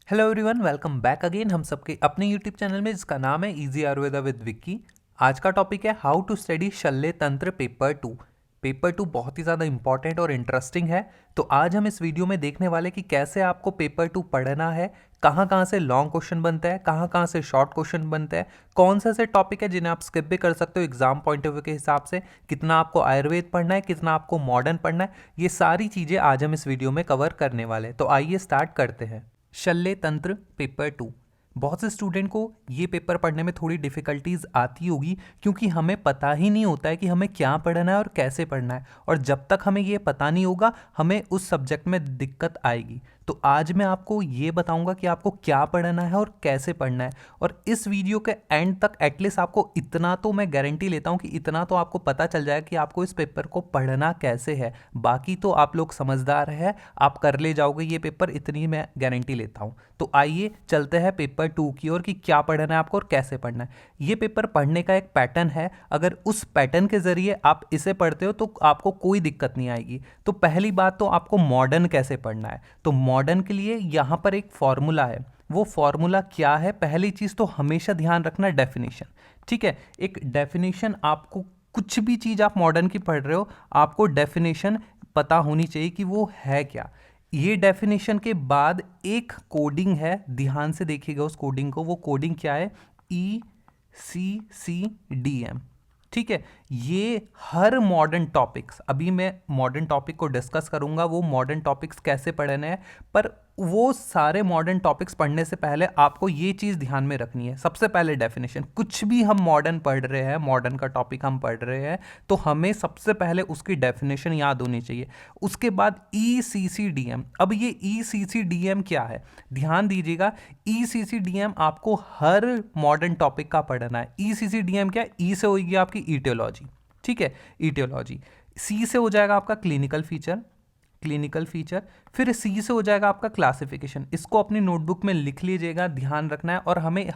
Hello everyone, welcome back again हम सबके अपने यूट्यूब चैनल में जिसका नाम है इजी आयुर्वेदा विद विक्की। आज का टॉपिक है हाउ टू स्टडी शल्य तंत्र पेपर 2। पेपर 2 बहुत ही ज़्यादा इंपॉर्टेंट और इंटरेस्टिंग है। तो आज हम इस वीडियो में देखने वाले कि कैसे आपको पेपर 2 पढ़ना है, कहाँ कहाँ से लॉन्ग क्वेश्चन बनता है, कहाँ कहाँ से शॉर्ट क्वेश्चन बनता है, कौन से ऐसे टॉपिक है जिन्हें आप स्किप भी कर सकते हो एग्जाम पॉइंट ऑफ व्यू के हिसाब से, कितना आपको आयुर्वेद पढ़ना है, कितना आपको मॉडर्न पढ़ना है, ये सारी चीज़ें आज हम इस वीडियो में कवर करने वाले हैं। तो आइए स्टार्ट करते हैं। शल्य तंत्र पेपर 2। बहुत से स्टूडेंट को ये पेपर पढ़ने में थोड़ी डिफ़िकल्टीज आती होगी क्योंकि हमें पता ही नहीं होता है कि हमें क्या पढ़ना है और कैसे पढ़ना है, और जब तक हमें ये पता नहीं होगा हमें उस सब्जेक्ट में दिक्कत आएगी। तो आज मैं आपको ये बताऊंगा कि आपको क्या पढ़ना है और कैसे पढ़ना है, और इस वीडियो के एंड तक एटलीस्ट आपको इतना तो मैं गारंटी लेता हूँ कि इतना तो आपको पता चल जाएगा कि आपको इस पेपर को पढ़ना कैसे है। बाकी तो आप लोग समझदार हैं, आप कर ले जाओगे ये पेपर, इतनी मैं गारंटी लेता हूँ। तो आइए चलते हैं पेपर 2 की ओर कि क्या पढ़ना है आपको और कैसे पढ़ना है। ये पेपर पढ़ने का एक पैटर्न है, अगर उस पैटर्न के जरिए आप इसे पढ़ते हो तो आपको कोई दिक्कत नहीं आएगी। तो पहली बात तो आपको मॉडर्न कैसे पढ़ना है। तो मॉडर्न के लिए यहाँ पर एक फॉर्मूला है। वो फॉर्मूला क्या है? पहली चीज़ तो हमेशा ध्यान रखना डेफिनेशन। ठीक है, एक डेफिनेशन आपको, कुछ भी चीज़ आप मॉडर्न की पढ़ रहे हो आपको डेफिनेशन पता होनी चाहिए कि वो है क्या। ये डेफिनेशन के बाद एक कोडिंग है, ध्यान से देखिएगा उस कोडिंग को। वो कोडिंग क्या है? ECCDM। ठीक है, ये हर मॉडर्न टॉपिक्स, अभी मैं मॉडर्न टॉपिक को डिस्कस करूंगा वो मॉडर्न टॉपिक्स कैसे पढ़ने हैं, पर वो सारे मॉडर्न टॉपिक्स पढ़ने से पहले आपको ये चीज़ ध्यान में रखनी है। सबसे पहले डेफिनेशन, कुछ भी हम मॉडर्न पढ़ रहे हैं, मॉडर्न का टॉपिक हम पढ़ रहे हैं तो हमें सबसे पहले उसकी डेफिनेशन याद होनी चाहिए। उसके बाद ECCDM। अब ये ECCDM क्या है, ध्यान दीजिएगा। ECCDM आपको हर मॉडर्न टॉपिक का पढ़ना है। ECCDM क्या? ई से होगी आपकी ईटियोलॉजी। ठीक है, ईटियोलॉजी। सी से हो जाएगा आपका क्लिनिकल फीचर। फिर सी से हो जाएगा आपका क्लासिफिकेशन। इसको अपनी नोटबुक में लिख लीजिएगा, ध्यान रखना है। और हमें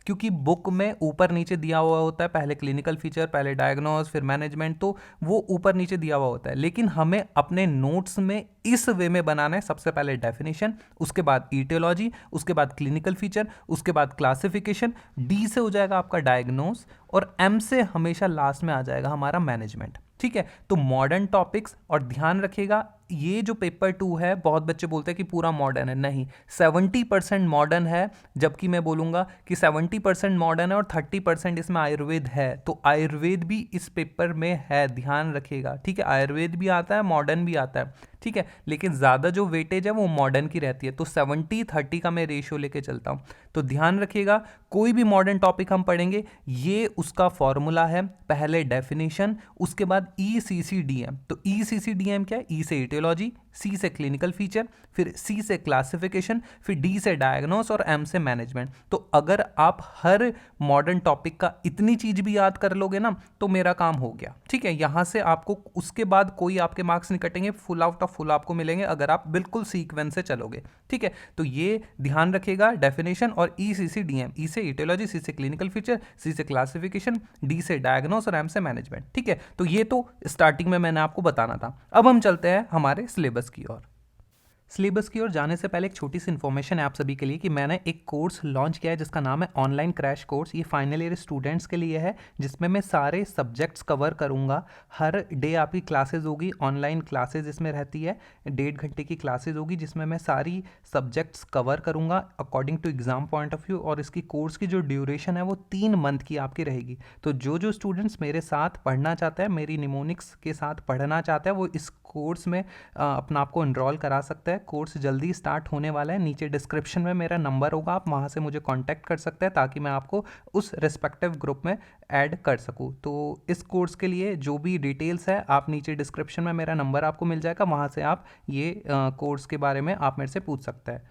क्योंकि बुक में ऊपर नीचे दिया हुआ होता है, पहले क्लिनिकल फीचर, पहले डायग्नोस, फिर मैनेजमेंट, तो वो ऊपर नीचे दिया हुआ होता है, लेकिन हमें अपने नोट्स में इस वे में बनाना है। सबसे पहले डेफिनेशन, उसके बाद ईटियोलॉजी, उसके बाद क्लिनिकल फीचर, उसके बाद क्लासिफिकेशन, डी से हो जाएगा आपका डायग्नोस, और एम से हमेशा लास्ट में आ जाएगा हमारा मैनेजमेंट। ठीक है, तो मॉडर्न टॉपिक्स। और ध्यान रखिएगा, ये जो पेपर 2 है, बहुत बच्चे बोलते हैं कि पूरा मॉडर्न है, नहीं, 70% मॉडर्न है, जबकि मैं बोलूँगा कि 70% मॉडर्न है और 30% इसमें आयुर्वेद है। तो आयुर्वेद भी इस पेपर में है, ध्यान रखिएगा। ठीक है, आयुर्वेद भी आता है, मॉडर्न भी आता है। ठीक है, लेकिन ज़्यादा जो वेटेज है वो मॉडर्न की रहती है। तो 70-30 का मैं रेशियो लेके चलता हूँ। तो ध्यान रखिएगा, कोई भी मॉडर्न टॉपिक हम पढ़ेंगे, ये उसका फॉर्मूला है। पहले डेफिनेशन, उसके बाद ECCDM। तो ECCDM क्या है? ई से ईटियोलॉजी, सी से क्लिनिकल फीचर, फिर सी से क्लासिफिकेशन, फिर डी से डायग्नोस और एम से मैनेजमेंट। तो अगर आप हर मॉडर्न टॉपिक का इतनी चीज भी याद कर लोगे ना तो मेरा काम हो गया। ठीक है, यहां से आपको उसके बाद कोई आपके मार्क्स नहीं कटेंगे, फुल आउट ऑफ फुल आपको मिलेंगे अगर आप बिल्कुल सीक्वेंस से चलोगे। ठीक है, तो ये ध्यान रखिएगा, डेफिनेशन और ECCDM। ई से ईटियोलॉजी, सी से क्लिनिकल फीचर, सी से क्लासिफिकेशन, डी से डायग्नोस और एम से मैनेजमेंट। ठीक है, तो ये तो स्टार्टिंग में मैंने आपको बताना था। अब हम चलते हैं हमारे सिलेबस की ओर। सिलेबस की ओर जाने से पहले एक छोटी सी इन्फॉर्मेशन है आप सभी के लिए कि मैंने एक कोर्स लॉन्च किया है जिसका नाम है ऑनलाइन क्रैश कोर्स। ये फाइनल ईयर स्टूडेंट्स के लिए है, जिसमें मैं सारे सब्जेक्ट्स कवर करूंगा। हर डे आपकी क्लासेस होगी, ऑनलाइन क्लासेस इसमें रहती है, 1.5 घंटे की क्लासेस होगी जिसमें मैं सारी सब्जेक्ट्स कवर करूंगा according to exam point of view. और इसकी कोर्स की जो ड्यूरेशन है वो 3 मंथ की आपकी रहेगी। तो जो स्टूडेंट्स मेरे साथ पढ़ना चाहते हैं, मेरी निमोनिक्स के साथ पढ़ना चाहते हैं, वो इस कोर्स में अपना आपको इनरोल करा सकते हैं। कोर्स जल्दी स्टार्ट होने वाला है, नीचे डिस्क्रिप्शन में मेरा नंबर होगा, आप वहाँ से मुझे कांटेक्ट कर सकते हैं ताकि मैं आपको उस रिस्पेक्टिव ग्रुप में ऐड कर सकूँ। तो इस कोर्स के लिए जो भी डिटेल्स है आप नीचे डिस्क्रिप्शन में मेरा नंबर आपको मिल जाएगा, वहाँ से आप ये कोर्स के बारे में आप मेरे से पूछ सकते हैं।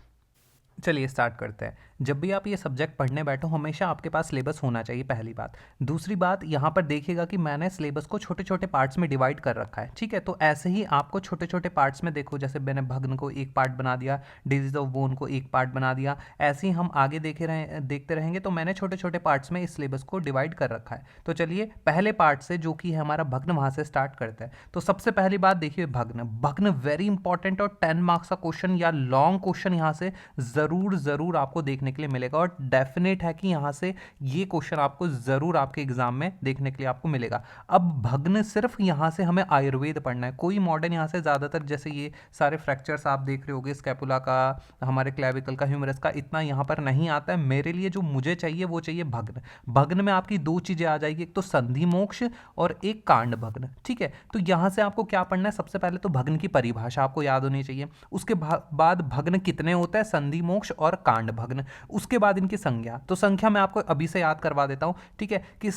चलिए स्टार्ट करते हैं। जब भी आप ये सब्जेक्ट पढ़ने बैठो हमेशा आपके पास सिलेबस होना चाहिए, पहली बात। दूसरी बात, यहाँ पर देखिएगा कि मैंने सिलेबस को छोटे छोटे पार्ट्स में डिवाइड कर रखा है। ठीक है, तो ऐसे ही आपको छोटे छोटे पार्ट्स में देखो, जैसे मैंने भग्न को एक पार्ट बना दिया, डिजीज ऑफ बोन को एक पार्ट बना दिया, ऐसे ही हम आगे देखते रहेंगे। तो मैंने छोटे छोटे पार्ट्स में इस सिलेबस को डिवाइड कर रखा है। तो चलिए पहले पार्ट से, जो कि है हमारा भग्न, वहाँ से स्टार्ट करते हैं। तो सबसे पहली बात देखिए, भग्न वेरी इंपॉर्टेंट और 10 मार्क्स का क्वेश्चन या लॉन्ग क्वेश्चन यहाँ से ज़रूर आपको देखने के लिए मिलेगा और डेफिनेट है कि यहाँ से ये क्वेश्चन आपको ज़रूर आपके एग्जाम में देखने के लिए आपको मिलेगा। अब भग्न सिर्फ यहाँ से हमें आयुर्वेद पढ़ना है, कोई मॉडर्न यहाँ से ज़्यादातर जैसे ये सारे फ्रैक्चर्स आप देख रहे होगे, स्कैपुला का, हमारे क्लेविकल का, ह्यूमरस का, इतना यहाँ पर नहीं आता है। मेरे लिए जो मुझे चाहिए वो चाहिए भग्न। भग्न में आपकी दो चीज़ें आ जाएगी, एक तो संधि मोक्ष और एक कांड भग्न। ठीक है, तो यहाँ से आपको क्या पढ़ना है, सबसे पहले तो भग्न की परिभाषा आपको याद होनी चाहिए, उसके बाद भग्न कितने होते हैं, संधि मोक्ष और कांड भग्न, उसके बाद इनकी संज्ञा। तो संख्या मैं आपको अभी से याद करवा देता हूँ, ठीक है, कि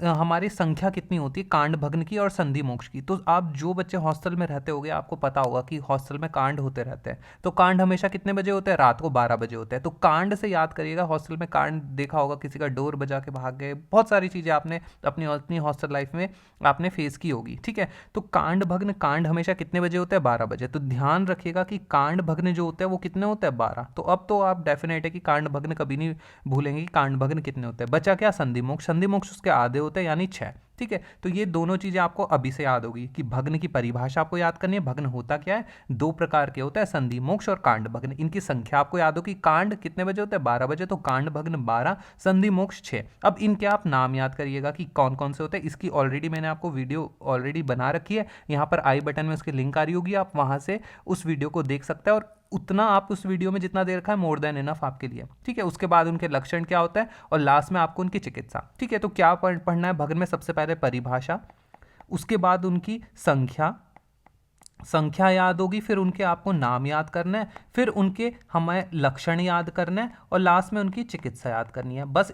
हमारी संख्या कितनी होती है कांड भग्न की और संधि मोक्ष की। तो आप जो बच्चे हॉस्टल में रहते होंगे आपको पता होगा कि हॉस्टल में कांड होते रहते हैं। तो कांड हमेशा कितने बजे होते हैं, रात को 12 बजे होते हैं। तो कांड से याद करिएगा, हॉस्टल में कांड देखा होगा, किसी का डोर बजा के भाग गए, बहुत सारी चीज़ें आपने अपनी हॉस्टल लाइफ में आपने फेस की होगी। ठीक है, तो कांड भग्न, कांड हमेशा कितने बजे होते हैं, 12 बजे। तो ध्यान रखिएगा कि कांड भग्न जो होते हैं वो कितने होते हैं, 12। तो अब तो आप डेफिनेट है कि कांड भग्न कभी नहीं भूलेंगे कि कांड भग्न कितने होते हैं। बचा क्या, संधि मोक्ष। संधि मोक्ष उसके आधे होते हैं यानी 6। ठीक है, तो ये दोनों चीजें आपको अभी से याद होगी कि भग्न की परिभाषा आपको याद करनी है। भग्न होता क्या है, दो प्रकार के होता है, संधि मोक्ष और कांड भग्न। इनकी संख्या आपको याद हो कि कांड कितने बजे होते हैं, 12 बजे, तो कांड भग्न 12, संधि मोक्ष 6। अब इनके आप नाम याद करिएगा कि कौन कौन से होते हैं। इसकी ऑलरेडी मैंने आपको वीडियो ऑलरेडी बना रखी है, यहाँ पर आई बटन में उसकी लिंक आ रही होगी, आप वहां से उस वीडियो को देख सकते हैं। और उतना आप उस वीडियो में जितना दे रखा है मोर देन इनफ आपके लिए। ठीक है, उसके बाद उनके लक्षण क्या होता है और लास्ट में आपको उनकी चिकित्सा। ठीक है, तो क्या पढ़ना है भग्न में, सबसे पहले परिभाषा, उसके बाद उनकी संख्या याद होगी, फिर उनके आपको नाम याद करना है, फिर उनके हमें लक्षण याद करना है और लास्ट में उनकी चिकित्सा याद करनी है। बस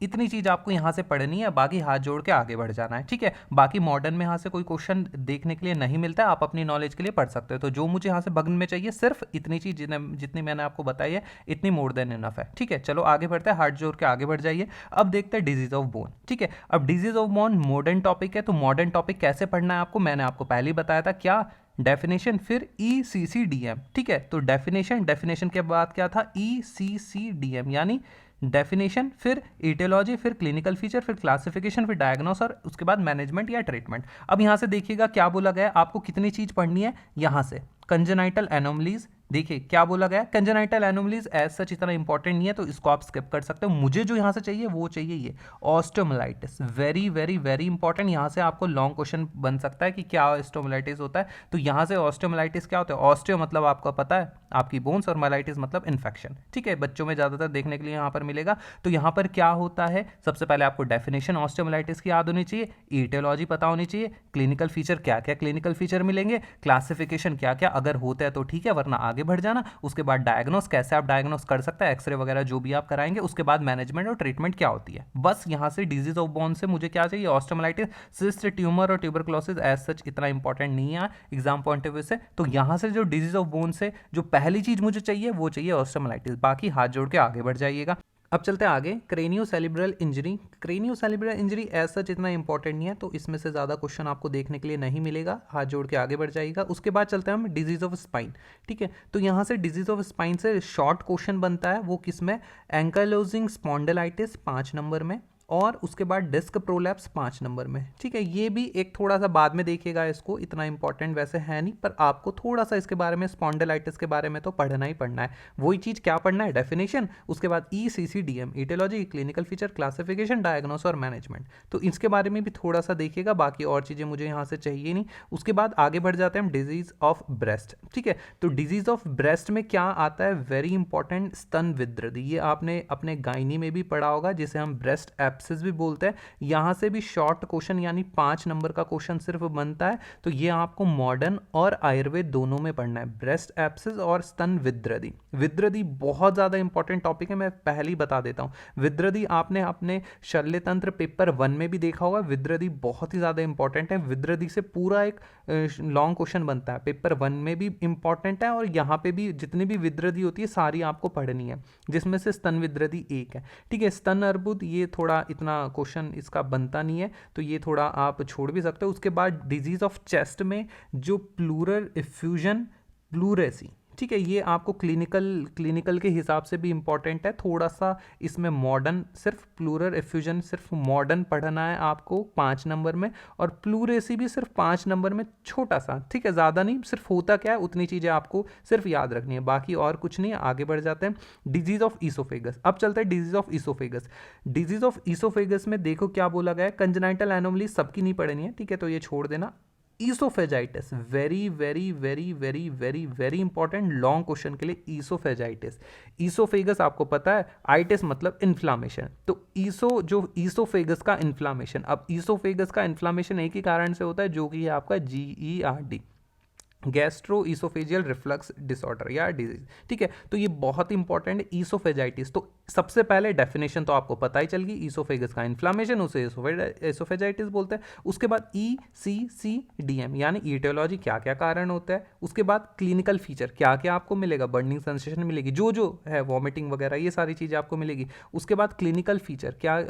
इतनी चीज आपको यहाँ से पढ़नी है, बाकी हाथ जोड़ के आगे बढ़ जाना है। ठीक है, बाकी मॉडर्न में यहाँ से कोई क्वेश्चन देखने के लिए नहीं मिलता है, आप अपनी नॉलेज के लिए पढ़ सकते हो। तो जो मुझे यहाँ से भग्न में चाहिए सिर्फ इतनी चीज जितनी मैंने आपको बताई है, इतनी मोर देन इनफ है। ठीक है, चलो आगे बढ़ते हैं, हाथ जोड़ के आगे बढ़ जाइए। अब देखते हैं डिजीज ऑफ बोन। ठीक है, अब disease of bone modern topic है, तो मॉडर्न टॉपिक कैसे पढ़ना है आपको, मैंने आपको पहले ही बताया था। क्या, डेफिनेशन, फिर ECCDM। ठीक है, तो डेफिनेशन के बाद क्या था, ECCDM, यानी डेफिनेशन, फिर ईटियोलॉजी, फिर क्लिनिकल फीचर, फिर क्लासिफिकेशन, फिर डायग्नोस और उसके बाद मैनेजमेंट या ट्रीटमेंट। अब यहाँ से देखिएगा क्या बोला गया, आपको कितनी चीज पढ़नी है यहाँ से। कंजेनाइटल एनोमलीज, देखिए क्या बोला गया, कंजेनाइटल एनोमलीज एज सच इतना इंपॉर्टेंट नहीं है, तो इसको आप स्किप कर सकते हो। मुझे जो यहाँ से चाहिए वो चाहिए ये osteomyelitis, very very very important. यहाँ से आपको लॉन्ग क्वेश्चन बन सकता है कि क्या ऑस्टियोमाइलिटिस होता है। तो यहाँ से ऑस्टियोमाइलिटिस क्या होता है, ऑस्टियो मतलब आपको पता है आपकी बोन्स, और माइलिटिस मतलब इन्फेक्शन। ठीक है, बच्चों में ज्यादातर देखने के लिए यहाँ पर मिलेगा। तो यहाँ पर क्या होता है, सबसे पहले आपको डेफिनेशन ऑस्टियोमाइलिटिस की याद होनी चाहिए, ईटियोलॉजी पता होनी चाहिए, क्लिनिकल फीचर क्या क्या क्लिनिकल फीचर मिलेंगे, क्लासिफिकेशन क्या क्या, अगर होता है तो ठीक है वरना आगे बढ़ जाना। उसके बाद डायग्नोस, कैसे आप डायग्नोस कर सकते हैं, एक्सरे वगैरह जो भी आप कराएंगे। उसके बाद मैनेजमेंट और ट्रीटमेंट क्या होती है। बस यहाँ से डिजीज ऑफ बोन से मुझे क्या चाहिए, ऑस्टियोमाइलिटिस, सिस्ट, ट्यूमर और ट्यूबरक्लोसिस एज सच इतना इंपॉर्टेंट नहीं है एग्जाम पॉइंट ऑफ व्यू से। तो यहाँ से जो डिजीज ऑफ बोन से जो पहली चीज मुझे चाहिए वो चाहिए ऑस्टियोमाइलिटिस, बाकी हाथ जोड़ के आगे बढ़ जाइएगा। अब चलते हैं आगे, क्रेनियोसेरेब्रल इंजरी। क्रेनियोसेरेब्रल इंजरी एज सच इतना इंपॉर्टेंट नहीं है, तो इसमें से ज़्यादा क्वेश्चन आपको देखने के लिए नहीं मिलेगा, हाथ जोड़ के आगे बढ़ जाइएगा। उसके बाद चलते हैं हम डिजीज ऑफ स्पाइन। ठीक है, तो यहाँ से डिजीज ऑफ स्पाइन से शॉर्ट क्वेश्चन बनता है, वो किस में, एंकाइलोजिंग स्पॉन्डिलाइटिस 5 नंबर में, और उसके बाद डिस्क प्रोलैप्स 5 नंबर में। ठीक है, ये भी एक थोड़ा सा बाद में देखिएगा, इसको इतना इंपॉर्टेंट वैसे है नहीं, पर आपको थोड़ा सा इसके बारे में, स्पॉन्डिलाइटिस के बारे में तो पढ़ना ही पढ़ना है। वही चीज़ क्या पढ़ना है, डेफिनेशन, उसके बाद ECCDM, etiology, clinical feature, classification, diagnose और मैनेजमेंट। तो इसके बारे में भी थोड़ा सा देखिएगा, बाकी और चीज़ें मुझे यहाँ से चाहिए नहीं। उसके बाद आगे बढ़ जाते हैं हम डिजीज ऑफ ब्रेस्ट। ठीक है, तो डिजीज ऑफ ब्रेस्ट में क्या आता है, वेरी इंपॉर्टेंट, स्तन विद्रदि। ये आपने अपने गायनी में भी पढ़ा होगा, जिसे हम ब्रेस्ट एब्सिस भी बोलते हैं। यहां से भी शॉर्ट क्वेश्चन यानी 5 नंबर का क्वेश्चन सिर्फ बनता है। तो ये आपको मॉडर्न और आयुर्वेद दोनों में पढ़ना है, ब्रेस्ट एब्सिस और स्तन विद्रदि। विद्रदि बहुत ज्यादा इंपॉर्टेंट टॉपिक है, मैं पहले ही बता देता हूं। विद्रदि आपने अपने शल्य तंत्र पेपर 1 में भी देखा होगा, विद्रदि बहुत ही ज्यादा इंपॉर्टेंट है। विद्रदि से पूरा एक लॉन्ग क्वेश्चन बनता है, पेपर 1 में भी इंपॉर्टेंट है, और यहाँ पे भी जितनी भी विद्रदि होती है सारी आपको पढ़नी है, जिसमें से स्तन विद्रदि एक है। ठीक है, स्तन अर्बुद ये थोड़ा इतना क्वेश्चन इसका बनता नहीं है, तो ये थोड़ा आप छोड़ भी सकते हो। उसके बाद डिजीज ऑफ चेस्ट में जो प्लूरल इफ्यूजन प्लूरेसी, ठीक है, ये आपको क्लिनिकल के हिसाब से भी इम्पॉर्टेंट है थोड़ा सा। इसमें मॉडर्न, सिर्फ प्लूरल एफ्यूजन सिर्फ मॉडर्न पढ़ना है आपको 5 नंबर में, और प्लूरेसी भी सिर्फ 5 नंबर में, छोटा सा, ठीक है, ज़्यादा नहीं, सिर्फ होता क्या है उतनी चीज़ें आपको सिर्फ याद रखनी है, बाकी और कुछ नहीं है। आगे बढ़ जाते हैं, डिजीज ऑफ ईसोफेगस। अब चलते हैं disease of oesophagus. Disease of oesophagus में देखो क्या बोला गया है, कंजेनाइटल एनोमली सबकी नहीं पढ़नी है, ठीक है, तो ये छोड़ देना। Oesophagitis, very very very very very very important long question के लिए। ईसोफेजाइटिस, ईसोफेगस आपको पता है, आइटिस मतलब इन्फ्लामेशन, तो ईसोफेगस का इन्फ्लामेशन, अब ईसोफेगस का इन्फ्लामेशन एक ही कारण से होता है जो कि है आपका GERD, gastro oesophageal reflux disorder या डिजीज, ठीक है। तो ये बहुत इंपॉर्टेंट है ईसोफेजाइटिस। तो सबसे पहले डेफिनेशन तो आपको पता ही चल गई, ईसोफेगस का इन्फ्लामेशन उसे ईसोफेजाइटिस बोलते हैं। उसके बाद ECCDM यानी ईटियोलॉजी, क्या क्या कारण होता है। उसके बाद क्लिनिकल फीचर, क्या क्या आपको मिलेगा, बर्निंग सेंसेशन मिलेगी, जो है वॉमिटिंग वगैरह, ये सारी चीज़ें आपको मिलेगी। उसके बाद क्लिनिकल फीचर क्या,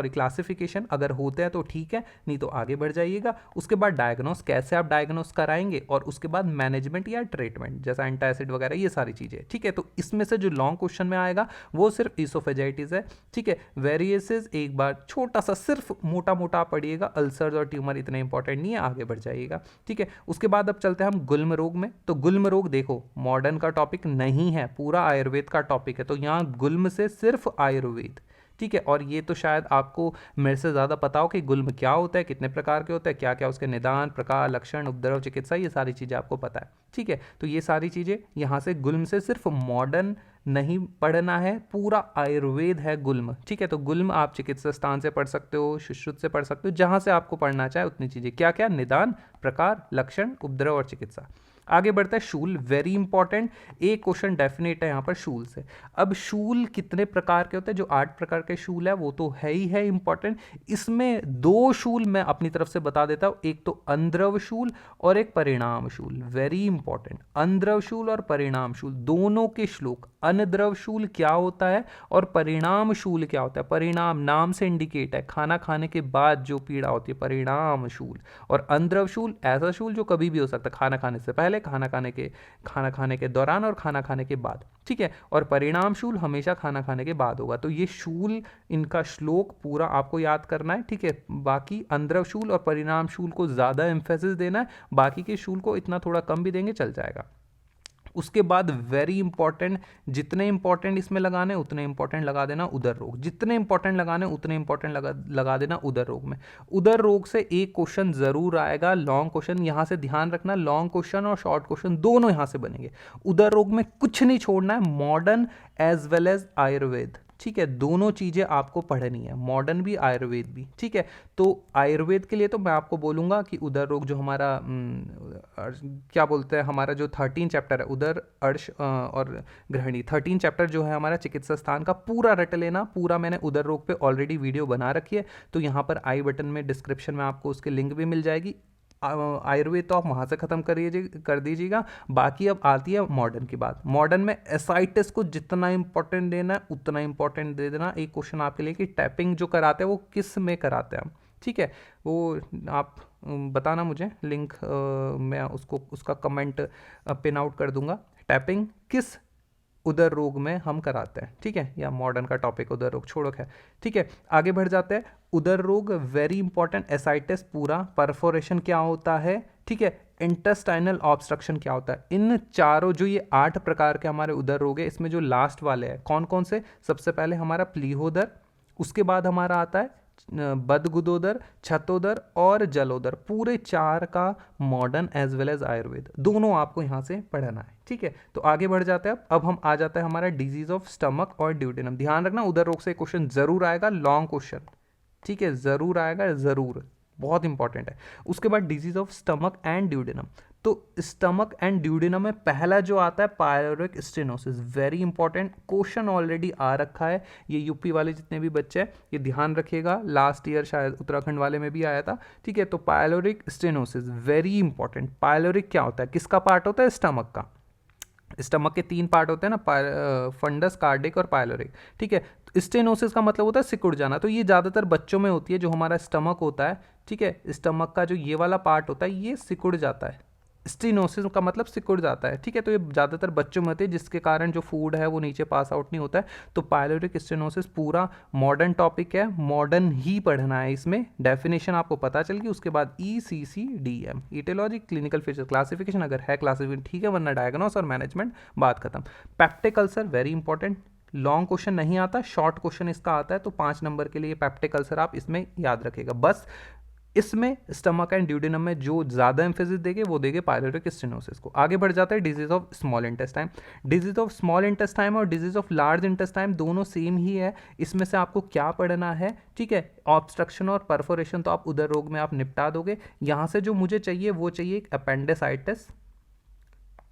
क्लासिफिकेशन, अगर होता है तो ठीक है, नहीं तो आगे बढ़ जाइएगा। उसके बाद डायग्नोस, कैसे आप डायग्नोस कराएंगे, और उसके बाद मैनेजमेंट या ट्रीटमेंट जैसा एंटासिड वगैरह, ये सारी चीजें, ठीक है। तो इसमें से जो लॉन्ग क्वेश्चन में आएगा वो सिर्फ ईसोफेजाइटिस है, ठीक है। वेरिएसेस एक बार छोटा सा सिर्फ मोटा मोटा पढ़िएगा, अल्सर्स और ट्यूमर इतने इंपॉर्टेंट नहीं है, आगे बढ़ जाइएगा, ठीक है। उसके बाद अब चलते हैं हम गुल्म रोग में। तो गुल्म रोग देखो मॉडर्न का टॉपिक नहीं है, पूरा आयुर्वेद का टॉपिक है, तो यहाँ गुल्म से सिर्फ आयुर्वेद, ठीक है। और ये तो शायद आपको मेरे से ज़्यादा पता हो कि गुल्म क्या होता है, कितने प्रकार के होते हैं, क्या क्या उसके निदान, प्रकार, लक्षण, उपद्रव, चिकित्सा, ये सारी चीज़ें आपको पता है, ठीक है। तो ये सारी चीज़ें यहाँ से गुल्म से सिर्फ मॉडर्न नहीं पढ़ना है, पूरा आयुर्वेद है गुल्म, ठीक है। तो गुल्म आप चिकित्सा स्थान से पढ़ सकते हो, सुश्रुत से पढ़ सकते हो, जहाँ से आपको पढ़ना चाहे उतनी चीज़ें, क्या क्या, निदान, प्रकार, लक्षण, उपद्रव और चिकित्सा। आगे बढ़ता है शूल, वेरी इंपॉर्टेंट, एक क्वेश्चन डेफिनेट है यहाँ पर शूल से। अब शूल कितने प्रकार के होते हैं, जो 8 प्रकार के शूल है वो तो है ही है इंपॉर्टेंट। इसमें 2 शूल मैं अपनी तरफ से बता देता हूँ, एक तो अंद्रव शूल और एक परिणाम शूल, वेरी इंपॉर्टेंट। अंद्रव शूल और परिणाम शूल दोनों के श्लोक, अनद्रव शूल क्या होता है और परिणाम शूल क्या होता है। परिणाम नाम से इंडिकेट है, खाना खाने के बाद जो पीड़ा होती है, परिणाम शूल। और अंद्रव शूल ऐसा शूल जो कभी भी हो सकता है, खाना खाने से पहले, खाना खाने के दौरान और खाना खाने के बाद, ठीक है। और परिणाम शूल हमेशा खाना खाने के बाद होगा। तो ये शूल, इनका श्लोक पूरा आपको याद करना है, ठीक है। बाकी अंद्रव शूल और परिणाम शूल को ज़्यादा एम्फेसिस देना है, बाकी के शूल को इतना थोड़ा कम भी देंगे चल जाएगा। उसके बाद वेरी इंपॉर्टेंट, जितने इंपॉर्टेंट इसमें लगाने उतने इंपॉर्टेंट लगा देना उदर रोग, जितने इंपॉर्टेंट लगाने उतने इंपॉर्टेंट लगा देना उदर रोग में। उदर रोग से एक क्वेश्चन जरूर आएगा, लॉन्ग क्वेश्चन, यहां से ध्यान रखना, लॉन्ग क्वेश्चन और शॉर्ट क्वेश्चन दोनों यहां से बनेंगे। उदर रोग में कुछ नहीं छोड़ना है, modern as well as Ayurveda, ठीक है, दोनों चीज़ें आपको पढ़नी है, मॉडर्न भी आयुर्वेद भी, ठीक है। तो आयुर्वेद के लिए तो मैं आपको बोलूँगा कि उदर रोग जो हमारा क्या बोलते हैं, हमारा जो 13 चैप्टर है, उदर, अर्श और गृहिणी, 13 चैप्टर जो है हमारा चिकित्सा स्थान का, पूरा रट लेना, पूरा मैंने उदर रोग पे ऑलरेडी वीडियो बना रखी है, तो यहाँ पर आई बटन में डिस्क्रिप्शन में आपको उसके लिंक भी मिल जाएगी। आयुर्वेद तो आप वहाँ से ख़त्म कर दीजिएगा। बाकी अब आती है मॉडर्न की बात। मॉडर्न में एसाइटिस को जितना इंपॉर्टेंट देना है उतना इंपॉर्टेंट दे देना। एक क्वेश्चन आपके लिए कि टैपिंग जो कराते हैं वो किस में कराते हैं हम, ठीक है, वो आप बताना मुझे, लिंक मैं उसका कमेंट पिन आउट कर दूंगा। टैपिंग किस उदर रोग में हम कराते हैं, ठीक है, या मॉडर्न का टॉपिक उदर रोग छोड़ो है, ठीक है। आगे बढ़ जाते हैं, उदर रोग वेरी इंपॉर्टेंट, एसाइटिस पूरा, परफोरेशन क्या होता है, ठीक है, इंटेस्टाइनल ऑब्स्ट्रक्शन क्या होता है। इन चारों जो ये 8 प्रकार के हमारे उदर रोग है, इसमें जो लास्ट वाले हैं कौन कौन से, सबसे पहले हमारा प्लीहोदर, उसके बाद हमारा आता है बदगुदोदर, छतोदर और जलोदर, पूरे 4 का modern as well as Ayurveda दोनों आपको यहाँ से पढ़ना है, ठीक है। तो आगे बढ़ जाते हैं, अब हम आ जाता है हमारा डिजीज ऑफ स्टमक और ड्यूडेनम। ध्यान रखना उदर रोग से क्वेश्चन जरूर आएगा, लॉन्ग क्वेश्चन, ठीक है, जरूर आएगा, जरूर, बहुत इंपॉर्टेंट है। उसके बाद disease of stomach and duodenum. तो स्टमक एंड ड्यूडेनम में पहला जो आता है pyloric stenosis, very important, question already आ रखा है, ये यूपी वाले जितने भी बच्चे हैं ये ध्यान रखिएगा, लास्ट ईयर शायद उत्तराखंड वाले में भी आया था, ठीक है। तो pyloric stenosis very important. Pyloric क्या होता है, किसका पार्ट होता है, स्टमक का। स्टमक के 3 पार्ट होते हैं ना, फंडस, कार्डिक और पायलोरिक, ठीक है। स्टेनोसिस का मतलब होता है सिकुड़ जाना, तो ये ज़्यादातर बच्चों में होती है। जो हमारा स्टमक होता है, ठीक है, स्टमक का जो ये वाला पार्ट होता है ये सिकुड़ जाता है, स्टेनोसिस का मतलब सिकुड़ जाता है, ठीक है। तो ये ज़्यादातर बच्चों में होती है, जिसके कारण जो फूड है वो नीचे पास आउट नहीं होता है। तो पाइलोरिक स्टेनोसिस पूरा मॉडर्न टॉपिक है, मॉडर्न ही पढ़ना है, इसमें डेफिनेशन आपको पता चल गई। उसके बाद ECCDM, etiology, clinical feature, classification अगर है क्लासिफिकेशन ठीक है, वरना डायग्नोस और मैनेजमेंट, बात खत्म। Peptic ulcer very important, long question नहीं आता, शॉर्ट क्वेश्चन इसका आता है, तो 5 नंबर के लिए पेप्टिक अल्सर आप इसमें याद रखेगा। बस इसमें स्टमक एंड ड्यूडेनम में जो ज़्यादा एम्फेसिस देंगे वो देंगे पाइलोरिक स्टेनोसिस को। आगे बढ़ जाता है disease of small intestine. Disease of small intestine और डिजीज ऑफ लार्ज इंटेस्टाइन दोनों सेम ही है। इसमें से आपको क्या पढ़ना है, ठीक है। ऑब्स्ट्रक्शन और परफोरेशन तो आप उधर रोग में आप निपटा दोगे। यहाँ से जो मुझे चाहिए वो चाहिए एक अपेंडिसाइटिस।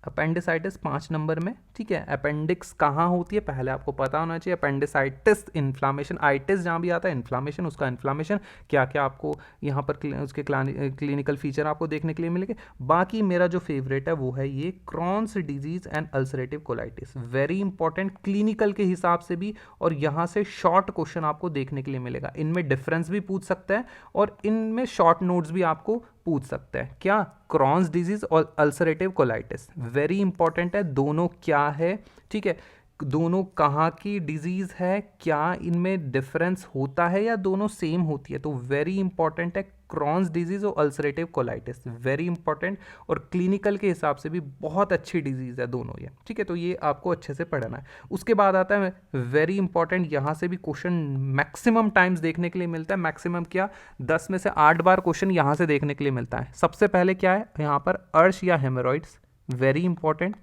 अपेंडिसाइटिस 5 नंबर में, ठीक है। अपेंडिक्स कहाँ होती है पहले आपको पता होना चाहिए। अपेंडिसाइटिस इन्फ्लामेशन, आइटिस जहाँ भी आता है इन्फ्लामेशन, उसका इन्फ्लामेशन क्या क्या आपको यहाँ पर उसके क्लिनिकल फीचर आपको देखने के लिए मिलेंगे। बाकी मेरा जो फेवरेट है वो है ये Crohn's disease and ulcerative colitis, very important clinical के हिसाब से भी, और यहाँ से शॉर्ट क्वेश्चन आपको देखने के लिए मिलेगा। इनमें डिफरेंस भी पूछ सकता है और इनमें शॉर्ट नोट्स भी आपको पूछ सकते हैं। क्या, क्रॉन्स डिजीज और अल्सरेटिव कोलाइटिस वेरी इंपॉर्टेंट है, दोनों क्या है, ठीक है। दोनों कहाँ की डिजीज है, क्या इनमें डिफरेंस होता है या दोनों सेम होती है, तो वेरी इंपॉर्टेंट है क्रॉन्स डिजीज और अल्सरेटिव कोलाइटिस, वेरी इंपॉर्टेंट, और क्लिनिकल के हिसाब से भी बहुत अच्छी डिजीज है दोनों ये, ठीक है। तो ये आपको अच्छे से पढ़ना है। उसके बाद आता है वेरी इंपॉर्टेंट, यहाँ से भी क्वेश्चन मैक्सिमम टाइम्स देखने के लिए मिलता है। मैक्सिमम क्या, 10 में से 8 बार क्वेश्चन यहाँ से देखने के लिए मिलता है। सबसे पहले क्या है यहाँ पर, अर्श या हेमोरॉइड्स, वेरी इंपॉर्टेंट।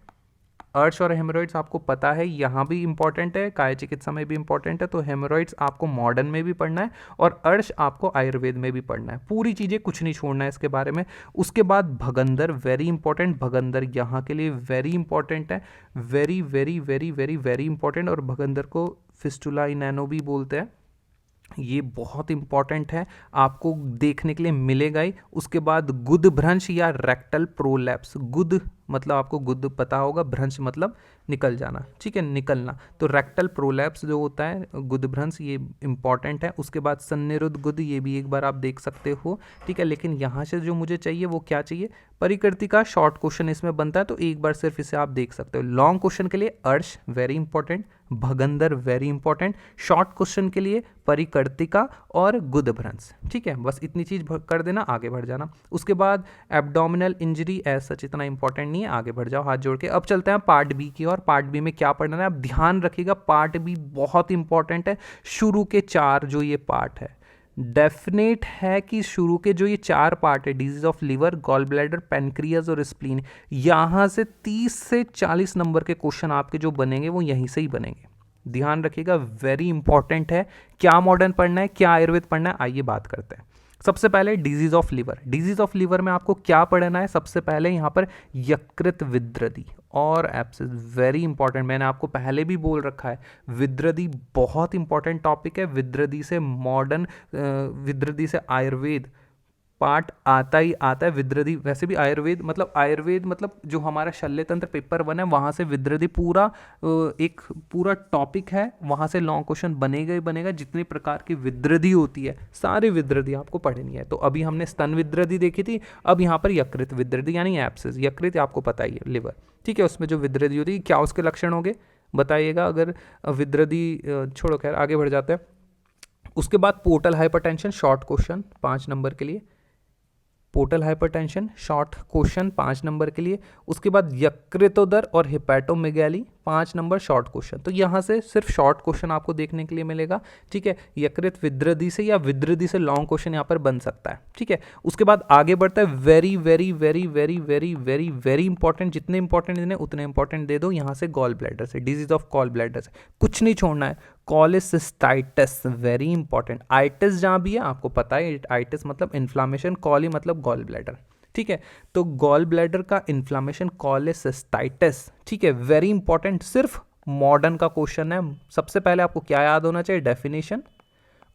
अर्श और हेमोरॉइड्स आपको पता है यहाँ भी इंपॉर्टेंट है, काय चिकित्सा में भी इंपॉर्टेंट है। तो हेमोरॉइड्स आपको मॉडर्न में भी पढ़ना है और अर्श आपको आयुर्वेद में भी पढ़ना है, पूरी चीज़ें कुछ नहीं छोड़ना है इसके बारे में। उसके बाद भगंदर, वेरी इंपॉर्टेंट, भगंदर यहाँ के लिए वेरी इंपॉर्टेंट है, very very very very very important. और भगंदर को फिस्टुला इनैनो भी बोलते हैं, ये बहुत इंपॉर्टेंट है, आपको देखने के लिए मिलेगा ही। उसके बाद गुद भ्रंश या रेक्टल प्रोलैप्स, गुद मतलब आपको गुद पता होगा, भ्रंश मतलब निकल जाना, ठीक है, निकलना। तो रेक्टल प्रोलैप्स जो होता है, गुद भ्रंश, ये इंपॉर्टेंट है। उसके बाद सन्निरुद्ध गुद, ये भी एक बार आप देख सकते हो, ठीक है। लेकिन यहाँ से जो मुझे चाहिए वो क्या चाहिए, परिकृति का शॉर्ट क्वेश्चन इसमें बनता है, तो एक बार सिर्फ इसे आप देख सकते हो। लॉन्ग क्वेश्चन के लिए अर्श वेरी इंपॉर्टेंट, भगंदर वेरी इंपॉर्टेंट, शॉर्ट क्वेश्चन के लिए परिकर्तिका और गुदभ्रंश, ठीक है। बस इतनी चीज कर देना, आगे बढ़ जाना। उसके बाद एब्डोमिनल इंजरी एज सच इतना इंपॉर्टेंट नहीं है, आगे बढ़ जाओ हाथ जोड़ के। अब चलते हैं पार्ट बी की, और पार्ट बी में क्या पढ़ना है, अब ध्यान रखिएगा, पार्ट बी बहुत इंपॉर्टेंट है। शुरू के 4 जो ये पार्ट है, डेफिनेट है कि शुरू के जो ये 4 पार्ट है, disease of liver, gall bladder, pancreas और स्प्लीन, यहाँ से 30 से 40 नंबर के क्वेश्चन आपके जो बनेंगे वो यहीं से ही बनेंगे। ध्यान रखिएगा, वेरी इंपॉर्टेंट है। क्या मॉडर्न पढ़ना है, क्या आयुर्वेद पढ़ना है, आइए बात करते हैं। सबसे पहले disease of liver, disease of liver में आपको क्या पढ़ना है, सबसे पहले यहाँ पर यकृत विद्रदी और एब्सेस, वेरी इंपॉर्टेंट। मैंने आपको पहले भी बोल रखा है, विद्रदी बहुत इंपॉर्टेंट टॉपिक है। विद्रदी से मॉडर्न, विद्रदी से आयुर्वेद पार्ट आता ही आता है। विद्रदी वैसे भी आयुर्वेद मतलब जो हमारा शल्य तंत्र पेपर 1 है, वहाँ से विद्रदी पूरा एक पूरा टॉपिक है, वहाँ से लॉन्ग क्वेश्चन बनेगा ही बनेगा। जितनी प्रकार की विद्रदी होती है, सारी विद्रदी आपको पढ़नी है। तो अभी हमने स्तन विद्रदी देखी थी, अब यहाँ पर यकृत विद्रदी यानी एब्सेस, यकृत आपको पता ही है, लिवर, ठीक है। उसमें जो विद्रदी होती है, क्या उसके लक्षण होंगे बताइएगा। अगर विद्रदी छोड़ो, खैर आगे बढ़ जाते हैं। उसके बाद portal hypertension, short question 5 number के लिए, portal hypertension short question 5 number के लिए। उसके बाद यकृतोदर और हिपैटोमेगैली 5 नंबर शॉर्ट क्वेश्चन। तो यहाँ से सिर्फ शॉर्ट क्वेश्चन आपको देखने के लिए मिलेगा, ठीक है। यकृत विद्रदी से या विद्रदी से लॉन्ग क्वेश्चन यहाँ पर बन सकता है, ठीक है। उसके बाद आगे बढ़ता है, very very very very very very very important, जितने इंपॉर्टेंट इन्हें उतने इंपॉर्टेंट दे दो। यहाँ से गॉल ब्लैडर से, डिजीज ऑफ गॉल ब्लैडर से कुछ नहीं छोड़ना है। कॉलिसिस्टाइटिस वेरी इंपॉर्टेंट, आइटिस जहाँ भी है आपको पता है, आइटिस मतलब इन्फ्लामेशन, कॉली मतलब गॉल ब्लैडर, ठीक है। तो गॉल ब्लैडर का इन्फ्लामेशन कॉलिसिस्टाइटिस, ठीक है, वेरी इंपॉर्टेंट, सिर्फ मॉडर्न का क्वेश्चन है। सबसे पहले आपको क्या याद होना चाहिए, डेफिनेशन।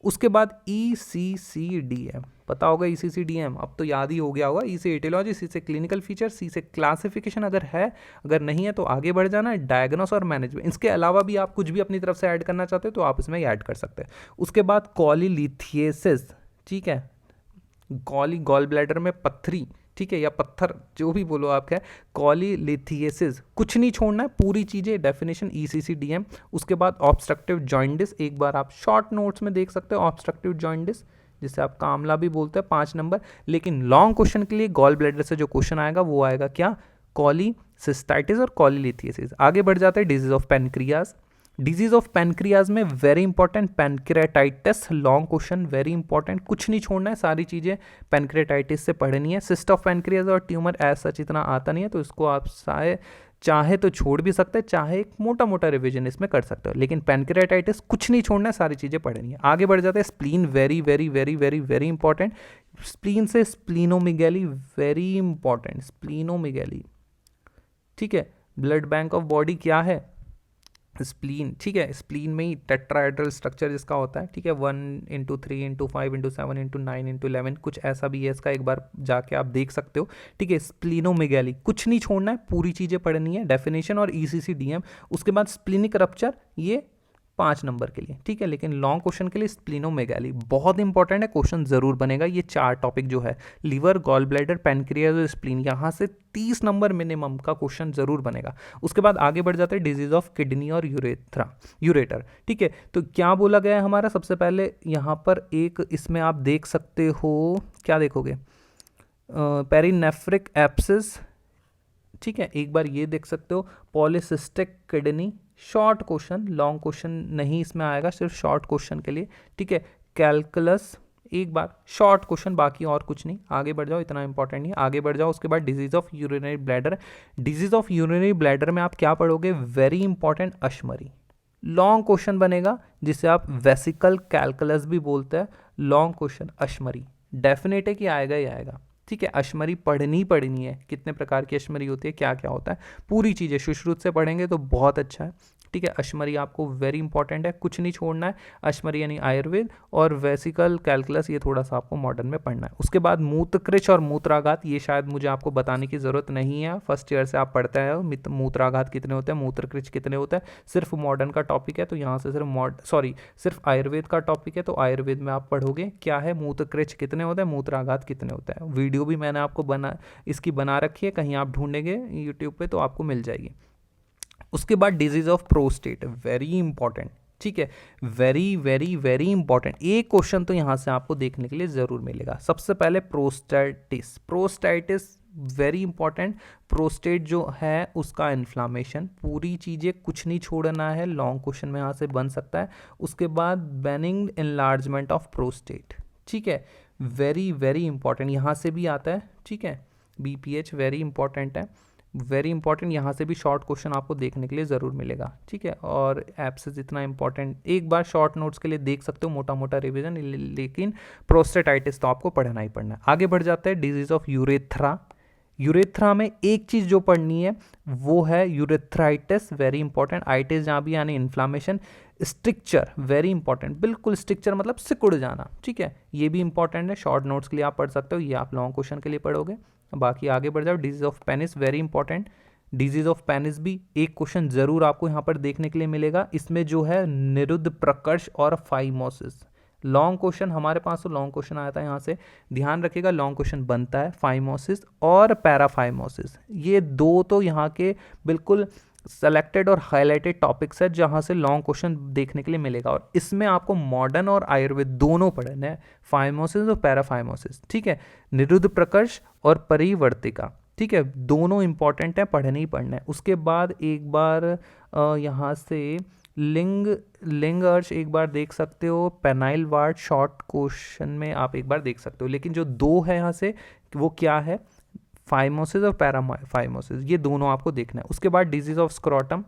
उसके बाद ECCDM, पता होगा ECCDM, अब तो याद ही हो गया होगा। E से एटियोलॉजी, C से क्लिनिकल फीचर, C से क्लासिफिकेशन अगर है, अगर नहीं है तो आगे बढ़ जाना। डायग्नोस और मैनेजमेंट, इसके अलावा भी आप कुछ भी अपनी तरफ से ऐड करना चाहते हो तो आप इसमें ऐड कर सकते हैं। उसके बाद कॉलीलिथिएसिस, ठीक है, गॉल ब्लैडर में पत्थरी, ठीक है, या पत्थर, जो भी बोलो आप क्या, कॉलीलिथियसिस, कुछ नहीं छोड़ना है, पूरी चीज़ें, डेफिनेशन ECCDM। उसके बाद ऑब्स्ट्रक्टिव जॉइंटिस, एक बार आप शॉर्ट नोट्स में देख सकते हो ऑब्स्ट्रक्टिव जॉइंटिस, जिसे आप कामला भी बोलते हैं, 5 नंबर। लेकिन लॉन्ग क्वेश्चन के लिए गॉल ब्लैडर से जो क्वेश्चन आएगा वो आएगा क्या, कॉलीसिस्टाइटिस और कॉलीलिथियसिस। आगे बढ़ जाते हैं disease of pancreas. Disease of pancreas में very important pancreatitis, long question, very important, कुछ नहीं छोड़ना है, सारी चीज़ें पेनक्रियाटाइटिस से पढ़नी है। सिस्ट ऑफ पेनक्रियाज और ट्यूमर एज सच इतना आता नहीं है, तो इसको आप चाहे तो छोड़ भी सकते हैं, चाहे एक मोटा मोटा रिवीजन इसमें कर सकते हो, लेकिन पेनक्रियाटाइटिस कुछ नहीं छोड़ना है, सारी चीज़ें पढ़नी है। आगे बढ़ जाते हैं spleen, very very very very very important. Spleen से स्प्लीनोमेगैली, वेरी इंपॉर्टेंट, स्प्लीनोमेगैली, ठीक है। ब्लड बैंक ऑफ बॉडी क्या है, स्प्लीन, ठीक है। स्प्लीन में ही टेट्राहेड्रल स्ट्रक्चर जिसका होता है, ठीक है, 1 × 3 × 5 × 7 × 11, कुछ ऐसा भी है इसका, एक बार जाके आप देख सकते हो, ठीक है। स्प्लीनोमेगैली, कुछ नहीं छोड़ना है, पूरी चीज़ें पढ़नी है, डेफिनेशन और ECCDM। उसके बाद स्प्लीनिक रप्चर, ये 5 नंबर के लिए, ठीक है। लेकिन लॉन्ग क्वेश्चन के लिए स्प्लीनोमेगैली बहुत इंपॉर्टेंट है, क्वेश्चन जरूर बनेगा। ये 4 टॉपिक जो है, लीवर, गॉल ब्लैडर, पेनक्रियाज और स्प्लीन, यहाँ से 30 नंबर मिनिमम का क्वेश्चन जरूर बनेगा। उसके बाद आगे बढ़ जाते हैं डिजीज ऑफ किडनी और यूरेटर, ठीक है। तो क्या बोला गया है हमारा, सबसे पहले यहाँ पर एक इसमें आप देख सकते हो, क्या देखोगे, पेरिनेफ्रिक एब्सिस, ठीक है, एक बार ये देख सकते हो। Polycystic kidney, short question, long question नहीं इसमें आएगा, सिर्फ शॉर्ट क्वेश्चन के लिए, ठीक है। कैलकुलस, एक बार शॉर्ट क्वेश्चन, बाकी और कुछ नहीं। आगे बढ़ जाओ, इतना इंपॉर्टेंट नहीं, आगे बढ़ जाओ। उसके बाद disease of urinary bladder. Disease of urinary bladder में आप क्या पढ़ोगे, वेरी इंपॉर्टेंट, अश्मरी, लॉन्ग क्वेश्चन बनेगा, जिसे आप वेसिकल कैलकुलस भी बोलते हैं। लॉन्ग क्वेश्चन अश्मरी, डेफिनेट है कि आएगा ही आएगा, ठीक है। अश्मरी पढ़नी है, कितने प्रकार की अश्मरी होती है, क्या क्या होता है, पूरी चीज़ें सुश्रुत से पढ़ेंगे तो बहुत अच्छा है, ठीक है। अश्मरी आपको वेरी इंपॉर्टेंट है, कुछ नहीं छोड़ना है। अश्मरी यानी आयुर्वेद, और वेसिकल कैलकुलस ये थोड़ा सा आपको मॉडर्न में पढ़ना है। उसके बाद मूत्रकृच और मूत्राघात, ये शायद मुझे आपको बताने की ज़रूरत नहीं है, फर्स्ट ईयर से आप पढ़ते हैं मूत्राघात कितने होते हैं, मूत्रकृच कितने होते हैं, सिर्फ मॉडर्न का टॉपिक है, तो यहाँ से सिर्फ आयुर्वेद का टॉपिक है, तो आयुर्वेद में आप पढ़ोगे क्या है, मूत्रकृच कितने होते हैं, मूत्राघात कितने होते हैं। वीडियो भी मैंने आपको इसकी बना रखी है, कहीं आप ढूंढेंगे यूट्यूब पे तो आपको मिल जाएगी। उसके बाद disease of prostate, very important, ठीक है, वेरी वेरी वेरी इंपॉर्टेंट। एक क्वेश्चन तो यहाँ से आपको देखने के लिए जरूर मिलेगा। सबसे पहले प्रोस्टाइटिस वेरी इंपॉर्टेंट। प्रोस्टेट जो है उसका इन्फ्लामेशन, पूरी चीज़ें कुछ नहीं छोड़ना है, लॉन्ग क्वेश्चन में यहाँ से बन सकता है। उसके बाद बेनिंग एनलार्जमेंट ऑफ प्रोस्टेट, ठीक है, वेरी वेरी इंपॉर्टेंट, यहाँ से भी आता है, ठीक है। BPH वेरी इंपॉर्टेंट है, वेरी इंपॉर्टेंट, यहाँ से भी शॉर्ट क्वेश्चन आपको देखने के लिए ज़रूर मिलेगा, ठीक है। और एब्सेस इतना इंपॉर्टेंट, एक बार शॉर्ट नोट्स के लिए देख सकते हो, मोटा मोटा रिवीजन, लेकिन प्रोस्टेटाइटिस तो आपको पढ़ना ही पढ़ना है। आगे बढ़ जाता है डिजीज ऑफ यूरेथ्रा। यूरेथ्रा में एक चीज़ जो पढ़नी है वो है यूरेथ्राइटिस, वेरी इंपॉर्टेंट, आइटिस जहाँ भी यानी इन्फ्लामेशन। स्ट्रिक्चर वेरी इंपॉर्टेंट, बिल्कुल स्ट्रिक्चर मतलब सिकुड़ जाना, ठीक है, ये भी इंपॉर्टेंट है, शॉर्ट नोट्स के लिए आप पढ़ सकते हो, ये आप लॉन्ग क्वेश्चन के लिए पढ़ोगे। बाकी आगे बढ़ जाओ, disease of penis, very important, disease of penis भी एक क्वेश्चन जरूर आपको यहाँ पर देखने के लिए मिलेगा। इसमें जो है निरुद्ध प्रकर्ष और फाइमोसिस, लॉन्ग क्वेश्चन हमारे पास तो लॉन्ग क्वेश्चन आया था, यहाँ से ध्यान रखिएगा, लॉन्ग क्वेश्चन बनता है। फाइमोसिस और पैराफाइमोसिस, ये दो तो यहाँ के बिल्कुल सेलेक्टेड और हाईलाइटेड टॉपिक्स है जहाँ से लॉन्ग क्वेश्चन देखने के लिए मिलेगा, और इसमें आपको मॉडर्न और आयुर्वेद दोनों पढ़ना है, फाइमोसिस और पैराफाइमोसिस, ठीक है। निरुद्ध प्रकर्ष और परिवर्तिका, ठीक है, दोनों इंपॉर्टेंट है, पढ़ने ही पढ़ना है। उसके बाद एक बार यहाँ से लिंग अर्श एक बार देख सकते हो, पेनाइल वार्ड शॉर्ट क्वेश्चन में आप एक बार देख सकते हो, लेकिन जो दो है यहाँ से वो क्या है, फाइमोसिस और पैराफाइमोसिस, ये दोनों आपको देखना है। उसके बाद disease of scrotum,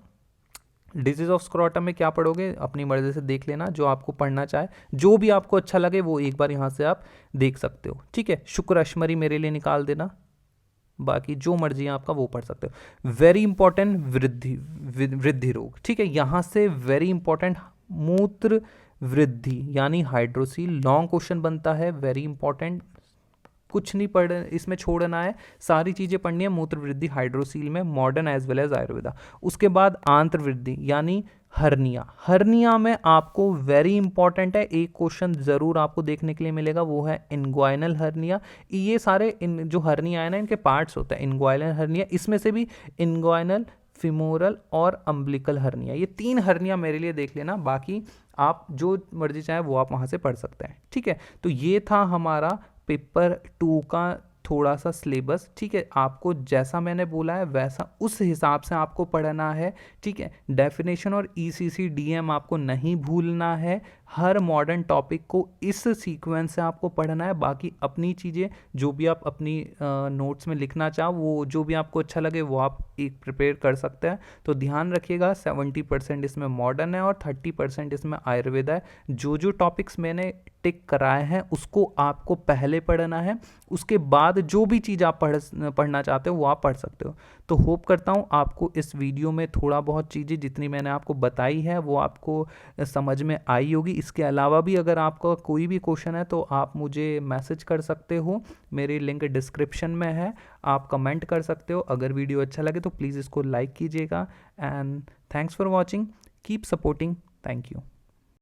disease of scrotum में क्या पढ़ोगे अपनी मर्जी से देख लेना, जो आपको पढ़ना चाहे, जो भी आपको अच्छा लगे वो एक बार यहाँ से आप देख सकते हो, ठीक है। शुक्र अश्मरी मेरे लिए निकाल देना, बाकी जो मर्जी है आपका वो पढ़ सकते हो। वेरी इंपॉर्टेंट वृद्धि रोग, ठीक है, यहाँ से वेरी इंपॉर्टेंट मूत्र वृद्धि यानी हाइड्रोसील, लॉन्ग क्वेश्चन बनता है, वेरी इंपॉर्टेंट, कुछ नहीं पढ़ इसमें छोड़ना है, सारी चीज़ें पढ़नी है मूत्र वृद्धि हाइड्रोसील में, modern as well as Ayurveda. उसके बाद आंत्र वृद्धि यानी हर्निया में आपको वेरी इंपॉर्टेंट है, एक क्वेश्चन ज़रूर आपको देखने के लिए मिलेगा, वो है इनग्वाइनल हर्निया। ये सारे जो हर्निया है ना, इनके पार्ट्स होते हैं। इनग्वाइनल हर्निया, इसमें से भी इनग्वाइनल, फिमोरल और अम्बिलिकल हर्निया, ये 3 हर्निया मेरे लिए देख लेना, बाकी आप जो मर्जी चाहे वो आप वहाँ से पढ़ सकते हैं। ठीक है, तो ये था हमारा पेपर 2 का थोड़ा सा सिलेबस। ठीक है, आपको जैसा मैंने बोला है वैसा उस हिसाब से आपको पढ़ना है। ठीक है, डेफिनेशन और ईसीसी डीएम आपको नहीं भूलना है। हर मॉडर्न टॉपिक को इस सीक्वेंस से आपको पढ़ना है। बाकी अपनी चीज़ें जो भी आप अपनी नोट्स में लिखना चाहो, वो जो भी आपको अच्छा लगे वो आप एक प्रिपेयर कर सकते हैं। तो ध्यान रखिएगा 70% इसमें मॉडर्न है और 30% इसमें आयुर्वेद है। जो जो टॉपिक्स मैंने टिक कराए हैं उसको आपको पहले पढ़ना है, उसके बाद जो भी चीज़ आप पढ़ना चाहते हो वो आप पढ़ सकते हो। तो होप करता हूँ आपको इस वीडियो में थोड़ा बहुत चीज़ें जितनी मैंने आपको बताई है वो आपको समझ में आई होगी। इसके अलावा भी अगर आपका कोई भी क्वेश्चन है तो आप मुझे मैसेज कर सकते हो, मेरी लिंक डिस्क्रिप्शन में है, आप कमेंट कर सकते हो। अगर वीडियो अच्छा लगे तो प्लीज़ इसको लाइक कीजिएगा। And thanks for watching, keep supporting, thank you.